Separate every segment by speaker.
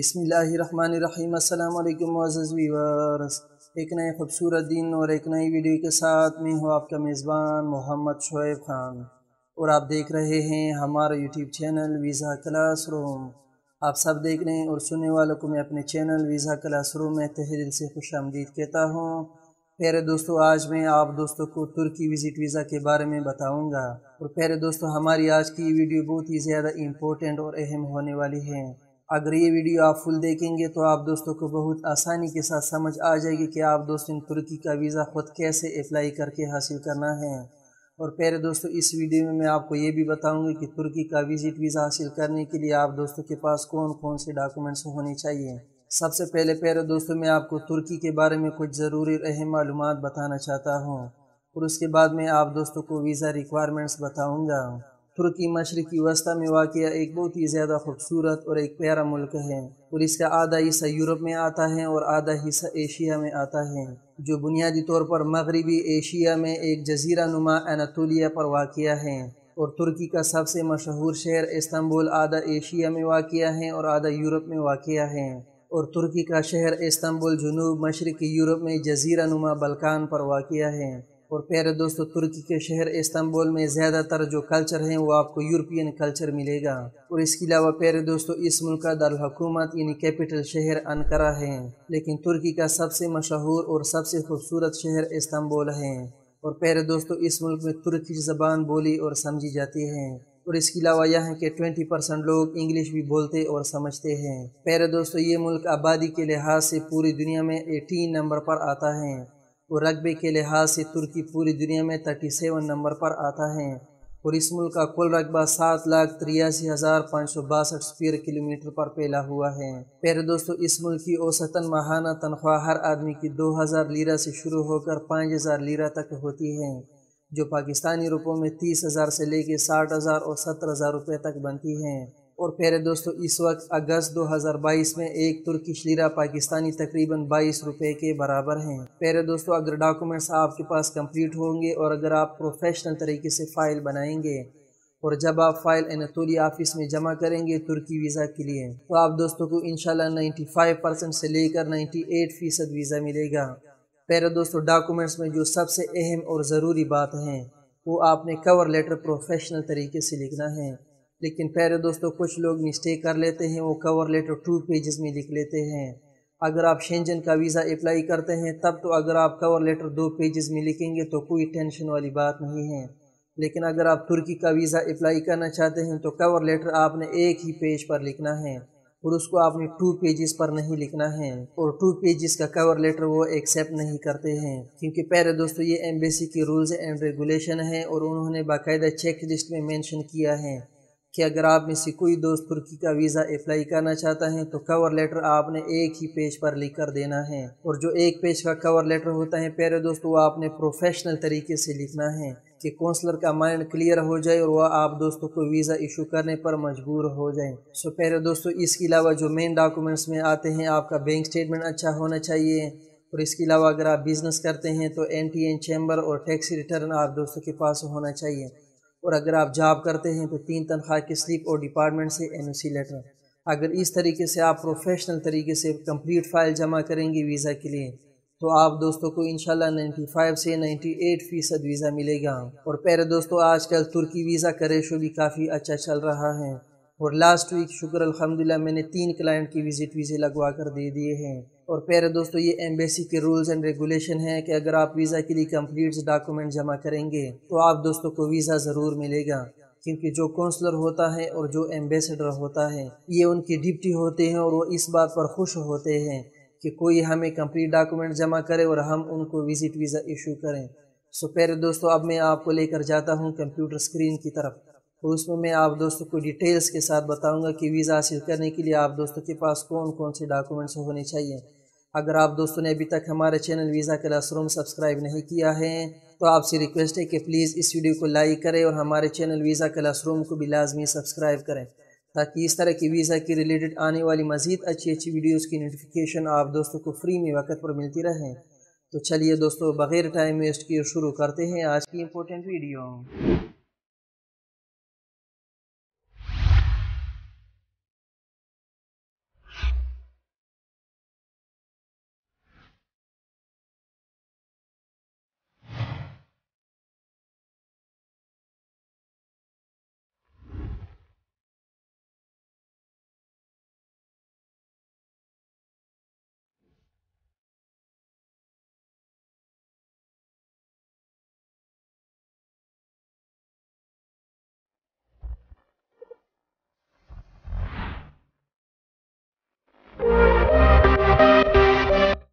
Speaker 1: بسم اللہ الرحمن الرحیم۔ السلام علیکم معزز ویورز، ایک نئے خوبصورت دن اور ایک نئی ویڈیو کے ساتھ میں ہوں آپ کا میزبان محمد شعیب خان، اور آپ دیکھ رہے ہیں ہمارا YouTube channel visa class room. آپ سب دیکھنے اور سننے والوں کو میں اپنے چینل ویزا کلاس روم میں تہہ دل سے خوش آمدید کہتا ہوں۔ پیارے دوستو، آج میں آپ دوستوں کو ترکی وزٹ ویزا کے بارے میں بتاؤں گا، اور پیارے دوستو ہماری آج کی ویڈیو بہت ہی زیادہ امپورٹنٹ اور اہم ہونے والی ہے۔ اگر یہ ویڈیو آپ فل دیکھیں گے تو آپ دوستوں کو بہت آسانی کے ساتھ سمجھ آ جائے گی کہ آپ دوستوں ترکی کا ویزا خود کیسے اپلائی کر کے حاصل کرنا ہے۔ اور پیارے دوستو، اس ویڈیو میں آپ کو یہ بھی بتاؤں گا کہ ترکی کا وزٹ ویزا حاصل کرنے کے لیے آپ دوستوں کے پاس کون کون سے ڈاکومنٹس ہونے چاہیے۔ سب سے پہلے پیارے دوستو، میں آپ کو ترکی کے بارے میں کچھ ضروری اور اہم معلومات بتانا چاہتا ہوں، اور اس کے بعد میں آپ دوستوں کو ویزا ریکوائرمنٹس بتاؤں گا۔ ترکی مشرقی وسطی میں واقع ایک بہت ہی زیادہ خوبصورت اور ایک پیارا ملک ہے، اور اس کا آدھا حصہ یورپ میں آتا ہے اور آدھا حصہ ایشیا میں آتا ہے، جو بنیادی طور پر مغربی ایشیا میں ایک جزیرہ نما اناطولیہ پر واقع ہے۔ اور ترکی کا سب سے مشہور شہر استنبول آدھا ایشیا میں واقع ہے اور آدھا یورپ میں واقع ہے، اور ترکی کا شہر استنبول جنوب مشرقی یورپ میں جزیرہ نما بلقان پر واقع ہے۔ اور پیارے دوستو، ترکی کے شہر استنبول میں زیادہ تر جو کلچر ہیں وہ آپ کو یورپین کلچر ملے گا، اور اس کے علاوہ پیارے دوستو اس ملک کا دارالحکومت یعنی کیپٹل شہر انقرہ ہے، لیکن ترکی کا سب سے مشہور اور سب سے خوبصورت شہر استنبول ہے۔ اور پیارے دوستو، اس ملک میں ترکی زبان بولی اور سمجھی جاتی ہے، اور اس کے علاوہ یہاں کے 20% لوگ انگلش بھی بولتے اور سمجھتے ہیں۔ پیارے دوستو، یہ ملک آبادی کے لحاظ سے پوری دنیا میں 18 نمبر پر آتا ہے، اور رقبے کے لحاظ سے ترکی پوری دنیا میں 37 نمبر پر آتا ہے، اور اس ملک کا کل رقبہ 7,83,562 اسکوائر کلومیٹر پر پھیلا ہوا ہے۔ پیارے دوستو، اس ملک کی اوسطاً ماہانہ تنخواہ ہر آدمی کی 2,000 لیرہ سے شروع ہو کر 5,000 لیرہ تک ہوتی ہے، جو پاکستانی روپوں میں 30,000 سے لے کے 60,000 اور 70,000 روپے تک بنتی ہیں۔ اور پیارے دوستو، اس وقت اگست 2022 میں ایک ترکش لیرہ پاکستانی تقریباً 22 روپے کے برابر ہیں۔ پیارے دوستو، اگر ڈاکومنٹس آپ کے پاس کمپلیٹ ہوں گے اور اگر آپ پروفیشنل طریقے سے فائل بنائیں گے، اور جب آپ فائل اناطولیہ آفس میں جمع کریں گے ترکی ویزا کے لیے، تو آپ دوستوں کو انشاءاللہ 95% سے لے کر 98% ویزا ملے گا۔ پیارے دوستو، ڈاکومنٹس میں جو سب سے اہم اور ضروری بات ہیں وہ آپ نے کور لیٹر پروفیشنل طریقے سے لکھنا ہے، لیکن پیارے دوستو کچھ لوگ مسٹیک کر لیتے ہیں، وہ کور لیٹر 2 پیجز میں لکھ لیتے ہیں۔ اگر آپ شینجن کا ویزا اپلائی کرتے ہیں تب تو اگر آپ کور لیٹر 2 پیجز میں لکھیں گے تو کوئی ٹینشن والی بات نہیں ہے، لیکن اگر آپ ترکی کا ویزا اپلائی کرنا چاہتے ہیں تو کور لیٹر آپ نے ایک ہی پیج پر لکھنا ہے، اور اس کو آپ نے 2 پیجز پر نہیں لکھنا ہے، اور 2 پیجز کا کور لیٹر وہ ایکسیپٹ نہیں کرتے ہیں، کیونکہ پیارے دوستو یہ ایمبیسی کی رولز اینڈ ریگولیشن ہے، اور انہوں نے باقاعدہ چیک لسٹ میں مینشن کیا ہے کہ اگر آپ میں سے کوئی دوست ترکی کا ویزا اپلائی کرنا چاہتا ہے تو کور لیٹر آپ نے ایک ہی پیج پر لکھ کر دینا ہے، اور جو ایک پیج کا کور لیٹر ہوتا ہے پیارے دوستو وہ آپ نے پروفیشنل طریقے سے لکھنا ہے کہ کونسلر کا مائنڈ کلیئر ہو جائے اور وہ آپ دوستوں کو ویزا ایشو کرنے پر مجبور ہو جائیں۔ سو پیارے دوستو، اس کے علاوہ جو مین ڈاکومنٹس میں آتے ہیں، آپ کا بینک سٹیٹمنٹ اچھا ہونا چاہیے، اور اس کے علاوہ اگر آپ بزنس کرتے ہیں تو NTN چیمبر اور ٹیکس ریٹرن آپ دوستوں کے پاس ہونا چاہیے، اور اگر آپ جاب کرتے ہیں تو 3 تنخواہ کی سلپ اور ڈپارٹمنٹ سے NOC لیٹر۔ اگر اس طریقے سے آپ پروفیشنل طریقے سے کمپلیٹ فائل جمع کریں گے ویزا کے لیے تو آپ دوستوں کو انشاءاللہ 95 سے 98% ویزا ملے گا۔ اور پیارے دوستو، آج کل ترکی ویزا کا ریشو بھی کافی اچھا چل رہا ہے، اور لاسٹ ویک شکر الحمدللہ میں نے 3 کلائنٹ کی وزٹ ویزے لگوا کر دے دیے ہیں۔ اور پیارے دوستو، یہ ایمبیسی کے رولز اینڈ ریگولیشن ہے کہ اگر آپ ویزا کے لیے کمپلیٹ ڈاکومنٹ جمع کریں گے تو آپ دوستوں کو ویزا ضرور ملے گا، کیونکہ جو کونسلر ہوتا ہے اور جو ایمبیسڈر ہوتا ہے یہ ان کی ڈپٹی ہوتے ہیں، اور وہ اس بات پر خوش ہوتے ہیں کہ کوئی ہمیں کمپلیٹ ڈاکومنٹ جمع کرے اور ہم ان کو وزٹ ویزا ایشو کریں۔ سو پیارے دوستو، اب میں آپ کو لے کر جاتا ہوں کمپیوٹر اسکرین کی طرف، تو اس میں آپ دوستوں کو ڈیٹیلز کے ساتھ بتاؤں گا کہ ویزا حاصل کرنے کے لیے آپ دوستوں کے پاس کون کون سے ڈاکومنٹس ہونے چاہیے۔ اگر آپ دوستوں نے ابھی تک ہمارے channel visa class room subscribe نہیں کیا ہے تو آپ سے ریکویسٹ ہے کہ پلیز اس ویڈیو کو لائک کریں اور ہمارے چینل ویزا کلاس روم کو بھی لازمی سبسکرائب کریں، تاکہ اس طرح کی ویزا کی ریلیٹڈ آنے والی مزید اچھی ویڈیوز کی نوٹیفیکیشن آپ دوستوں کو فری میں وقت پر ملتی رہے۔ تو چلیے دوستو، بغیر ٹائم ویسٹ کیے شروع کرتے ہیں آج کی امپورٹنٹ ویڈیو۔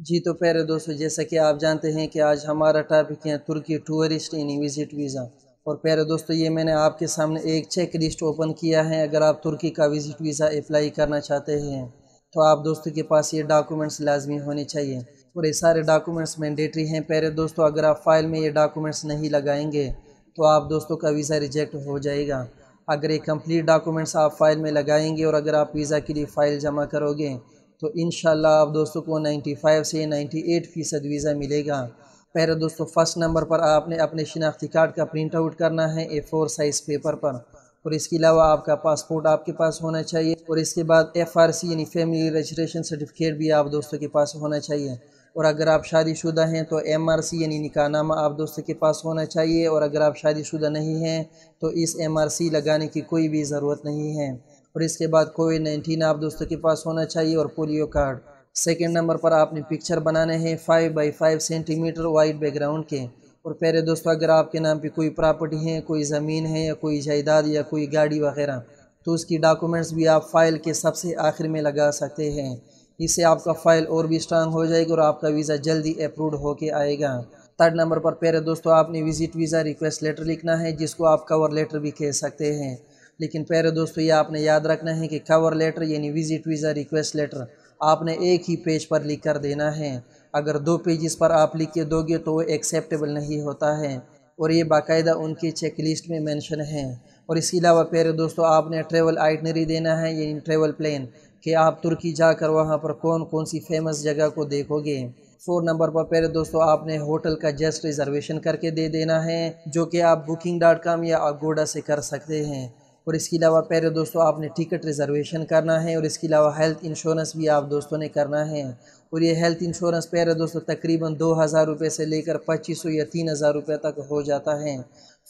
Speaker 1: جی تو پیارے دوستو، جیسا کہ آپ جانتے ہیں کہ آج ہمارا ٹاپک ہے ترکی ٹورسٹ ان وزٹ ویزا۔ اور پیارے دوستو، یہ میں نے آپ کے سامنے ایک چیک لسٹ اوپن کیا ہے۔ اگر آپ ترکی کا وزٹ ویزا اپلائی کرنا چاہتے ہیں تو آپ دوستوں کے پاس یہ ڈاکومنٹس لازمی ہونے چاہیے، اور یہ سارے ڈاکومنٹس مینڈیٹری ہیں۔ پیارے دوستو، اگر آپ فائل میں یہ ڈاکومنٹس نہیں لگائیں گے تو آپ دوستوں کا ویزا ریجیکٹ ہو جائے گا۔ اگر یہ کمپلیٹ ڈاکومنٹس آپ فائل میں لگائیں گے اور اگر آپ ویزا کے لیے فائل جمع کرو گے تو انشاءاللہ آپ دوستوں کو 95 سے 98% ویزا ملے گا۔ پہلے دوستو، فرسٹ نمبر پر آپ نے اپنے شناختی کارڈ کا پرنٹ آؤٹ کرنا ہے A4 سائز پیپر پر، اور اس کے علاوہ آپ کا پاسپورٹ آپ کے پاس ہونا چاہیے، اور اس کے بعد FRC یعنی فیملی رجسٹریشن سرٹیفکیٹ بھی آپ دوستوں کے پاس ہونا چاہیے۔ اور اگر آپ شادی شدہ ہیں تو MRC یعنی نکاح نامہ آپ دوستوں کے پاس ہونا چاہیے، اور اگر آپ شادی شدہ نہیں ہیں تو اس MRC لگانے کی کوئی بھی ضرورت نہیں ہے۔ اور اس کے بعد COVID-19 آپ دوستوں کے پاس ہونا چاہیے اور پولیو کارڈ۔ سیکنڈ نمبر پر آپ نے پکچر بنانے ہیں 5x5 centimetre white background کے۔ اور پیارے دوستو، اگر آپ کے نام پہ کوئی پراپرٹی ہے، کوئی زمین ہے یا کوئی جائیداد یا کوئی گاڑی وغیرہ، تو اس کی ڈاکومنٹس بھی آپ فائل کے سب سے آخر میں لگا سکتے ہیں۔ اس سے آپ کا فائل اور بھی سٹرانگ ہو جائے گا اور آپ کا ویزا جلدی اپروڈ ہو کے آئے گا۔ تھرڈ نمبر پر پیارے دوستو، آپ نے وزٹ ویزا ریکویسٹ لیٹر لکھنا ہے، جس کو آپ کور لیٹر بھی کہہ سکتے ہیں۔ لیکن پیارے دوستو، یہ آپ نے یاد رکھنا ہے کہ کور لیٹر یعنی وزٹ ویزا ریکویسٹ لیٹر آپ نے ایک ہی پیج پر لکھ کر دینا ہے۔ اگر 2 پیجز پر آپ لکھ کے دو گے تو وہ ایکسیپٹیبل نہیں ہوتا ہے، اور یہ باقاعدہ ان کے چیک لسٹ میں مینشن ہے۔ اور اس کے علاوہ پیارے دوستو، آپ نے ٹریول آئٹنری دینا ہے، یعنی ٹریول پلان، کہ آپ ترکی جا کر وہاں پر کون کون سی فیمس جگہ کو دیکھو گے۔ 4 نمبر پر پیارے دوستو، آپ نے ہوٹل کا جسٹ ریزرویشن کر کے دے دینا ہے، جو کہ آپ booking.com یا اگوڈا سے کر سکتے ہیں۔ اور اس کے علاوہ پیارے دوستو، آپ نے ٹکٹ ریزرویشن کرنا ہے، اور اس کے علاوہ ہیلتھ انشورنس بھی آپ دوستوں نے کرنا ہے۔ اور یہ ہیلتھ انشورنس پیارے دوستو تقریباً 2000 روپے سے لے کر 2500 یا 3000 روپے تک ہو جاتا ہے۔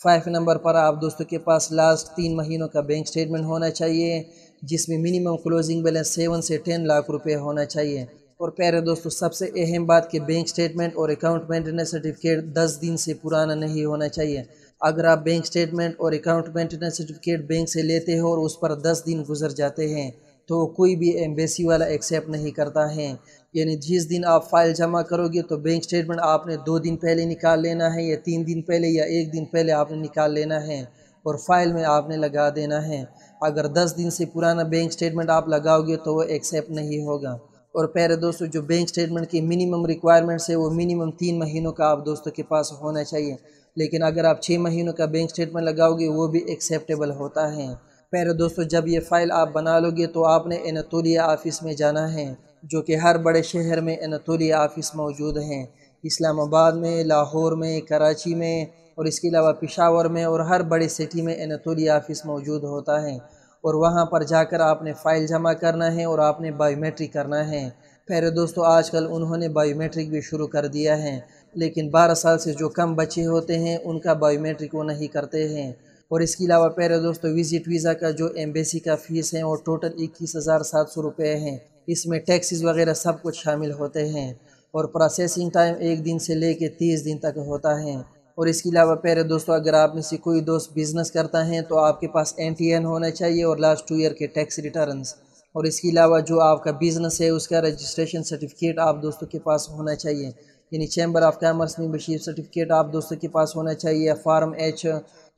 Speaker 1: 5 نمبر پر آپ دوستوں کے پاس لاسٹ 3 مہینوں کا بینک سٹیٹمنٹ ہونا چاہیے، جس میں منیمم کلوزنگ بیلنس 7 سے 10 لاکھ روپے ہونا چاہیے۔ اور پیارے دوستو، سب سے اہم بات کہ بینک سٹیٹمنٹ اور اکاؤنٹ مینٹیننس سرٹیفکیٹ 10 دن سے پرانا نہیں ہونا چاہیے۔ اگر آپ بینک سٹیٹمنٹ اور اکاؤنٹ مینٹیننس سرٹیفکیٹ بینک سے لیتے ہو اور اس پر 10 دن گزر جاتے ہیں تو کوئی بھی ایمبیسی والا ایکسیپٹ نہیں کرتا ہے۔ یعنی جس دن آپ فائل جمع کرو گے تو بینک سٹیٹمنٹ آپ نے 2 دن پہلے نکال لینا ہے، یا 3 دن پہلے، یا 1 دن پہلے آپ نے نکال لینا ہے، اور فائل میں آپ نے لگا دینا ہے۔ اگر 10 دن سے پرانا بینک سٹیٹمنٹ آپ لگاؤ گے تو وہ ایکسیپٹ نہیں ہوگا۔ اور پیارے دوستو، جو بینک سٹیٹمنٹ کی منیمم ریکوائرمنٹس ہے وہ منیمم 3 مہینوں کا آپ دوستوں کے پاس ہونا چاہیے، لیکن اگر آپ 6 مہینوں کا بینک سٹیٹمنٹ لگاؤ گے وہ بھی ایکسیپٹیبل ہوتا ہے۔ پیارے دوستو، جب یہ فائل آپ بنا لو گے تو آپ نے انطولیہ آفس میں جانا ہے، جو کہ ہر بڑے شہر میں انطولیہ آفس موجود ہیں۔ اسلام آباد میں، لاہور میں، کراچی میں، اور اس کے علاوہ پشاور میں، اور ہر بڑے سٹی میں انطولیہ آفس موجود ہوتا ہے۔ اور وہاں پر جا کر آپ نے فائل جمع کرنا ہے اور آپ نے بائیو میٹرک کرنا ہے۔ پیارے دوستو، آج کل انہوں نے بائیو میٹرک بھی شروع کر دیا ہے، لیکن 12 سال سے جو کم بچے ہوتے ہیں ان کا بائیو میٹرک وہ نہیں کرتے ہیں۔ اور اس کے علاوہ پیارے دوستو، وزٹ ویزا کا جو ایمبیسی کا فیس ہے وہ ٹوٹل 21,700 روپے ہیں۔ اس میں ٹیکسز وغیرہ سب کچھ شامل ہوتے ہیں، اور پروسیسنگ ٹائم 1 دن سے لے کے 30 دن تک ہوتا ہے۔ اور اس کے علاوہ پیارے دوستو، اگر آپ میں سے کوئی دوست بزنس کرتا ہے تو آپ کے پاس NTN ہونا چاہیے اور لاسٹ 2 ایئر کے ٹیکس ریٹرنز۔ اور اس کے علاوہ جو آپ کا بزنس ہے اس کا رجسٹریشن سرٹیفکیٹ آپ دوستوں کے پاس ہونا چاہیے، یعنی chamber of commerce membership certificate آپ دوستوں کے پاس ہونا چاہیے، یا فارم H،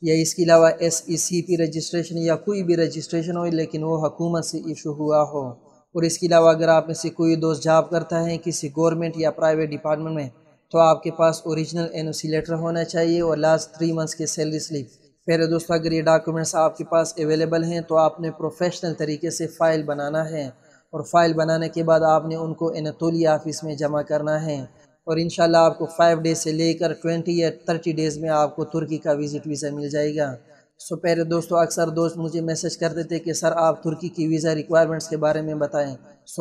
Speaker 1: یا اس کے علاوہ SECP رجسٹریشن، یا کوئی بھی رجسٹریشن ہو لیکن وہ حکومت سے ایشو ہوا ہو۔ اور اس کے علاوہ اگر آپ میں سے کوئی دوست جاب کرتا ہے کسی گورنمنٹ یا پرائیویٹ ڈپارٹمنٹ میں تو آپ کے پاس اوریجنل NOC لیٹر ہونا چاہیے اور لاسٹ 3 منتھس کے سیلری سلپ۔ پیارے دوستو، اگر یہ ڈاکومنٹس آپ کے پاس اویلیبل ہیں تو آپ نے پروفیشنل طریقے سے فائل بنانا ہے، اور فائل بنانے کے بعد آپ نے ان کو انطولیہ آفس میں جمع کرنا ہے، اور انشاءاللہ آپ کو 5 ڈیز سے لے کر 20 یا 30 ڈیز میں آپ کو ترکی کا وزٹ ویزا مل جائے گا۔ پیارے دوستو، اکثر دوست مجھے میسج کرتے تھے کہ سر آپ ترکی کی ویزا ریکوائرمنٹس کے بارے میں بتائیں۔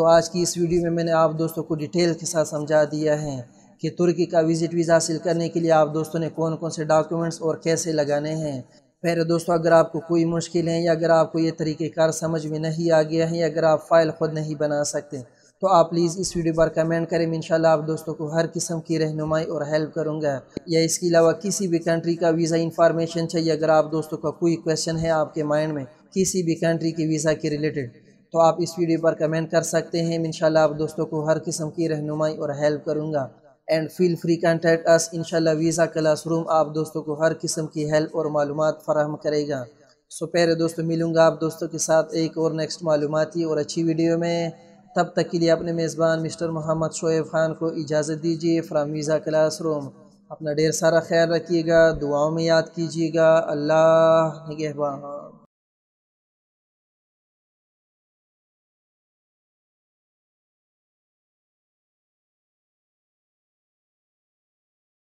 Speaker 1: آج کی اس ویڈیو میں نے آپ دوستوں کو ڈیٹیل کے ساتھ سمجھا دیا ہے کہ ترکی کا وزٹ ویزا حاصل کرنے کے لیے آپ دوستوں نے کون کون سے ڈاکومنٹس اور کیسے لگانے ہیں۔ پیارے دوستو، اگر آپ کو کوئی مشکل ہے، یا اگر آپ کو یہ طریقہ کار سمجھ میں نہیں آ گیا ہے، یا اگر آپ فائل خود نہیں بنا سکتے تو آپ پلیز اس ویڈیو پر کمنٹ کریں، انشاءاللہ آپ دوستوں کو ہر قسم کی رہنمائی اور ہیلپ کروں گا۔ یا اس کے علاوہ کسی بھی کنٹری کا ویزا انفارمیشن چاہیے، اگر آپ دوستوں کا کوئی کویشچن ہے آپ کے مائنڈ میں کسی بھی کنٹری کے ویزا کے ریلیٹڈ، تو آپ اس ویڈیو پر کمنٹ کر سکتے ہیں، انشاءاللہ آپ دوستوں کو ہر قسم کی رہنمائی اور ہیلپ کروں گا. اینڈ فیل فری کانٹیکٹ اس، انشاءاللہ ویزا کلاس روم آپ دوستوں کو ہر قسم کی ہیلپ اور معلومات فراہم کرے گا. سو پیارے دوستوں، ملوں گا آپ دوستوں کے ساتھ ایک اور نیکسٹ معلوماتی اور اچھی ویڈیو میں. تب تک کے لیے اپنے میزبان مسٹر محمد شعیب خان کو اجازت دیجیے فرام ویزا کلاس روم. اپنا ڈھیر سارا خیال رکھیے گا، دعاؤں میں یاد کیجیے گا. اللہ نگہبان.